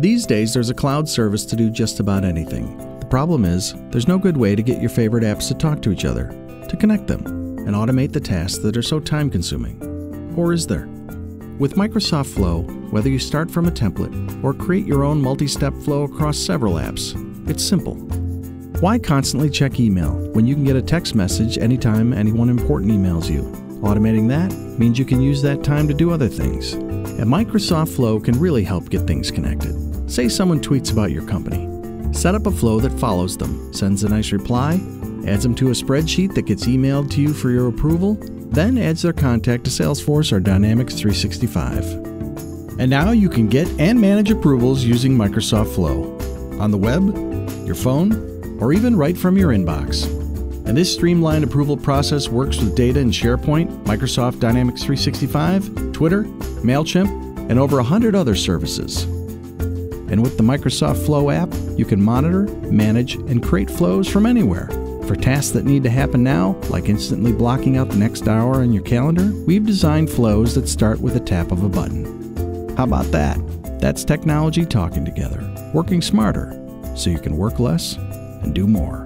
These days, there's a cloud service to do just about anything. The problem is, there's no good way to get your favorite apps to talk to each other, to connect them, and automate the tasks that are so time-consuming. Or is there? With Microsoft Flow, whether you start from a template or create your own multi-step flow across several apps, it's simple. Why constantly check email when you can get a text message anytime anyone important emails you? Automating that means you can use that time to do other things. And Microsoft Flow can really help get things connected. Say someone tweets about your company. Set up a flow that follows them, sends a nice reply, adds them to a spreadsheet that gets emailed to you for your approval, then adds their contact to Salesforce or Dynamics 365. And now you can get and manage approvals using Microsoft Flow on the web, your phone, or even right from your inbox. And this streamlined approval process works with data in SharePoint, Microsoft Dynamics 365, Twitter, MailChimp, and over 100 other services. And with the Microsoft Flow app, you can monitor, manage, and create flows from anywhere. For tasks that need to happen now, like instantly blocking out the next hour in your calendar, we've designed flows that start with a tap of a button. How about that? That's technology talking together, working smarter, so you can work less and do more.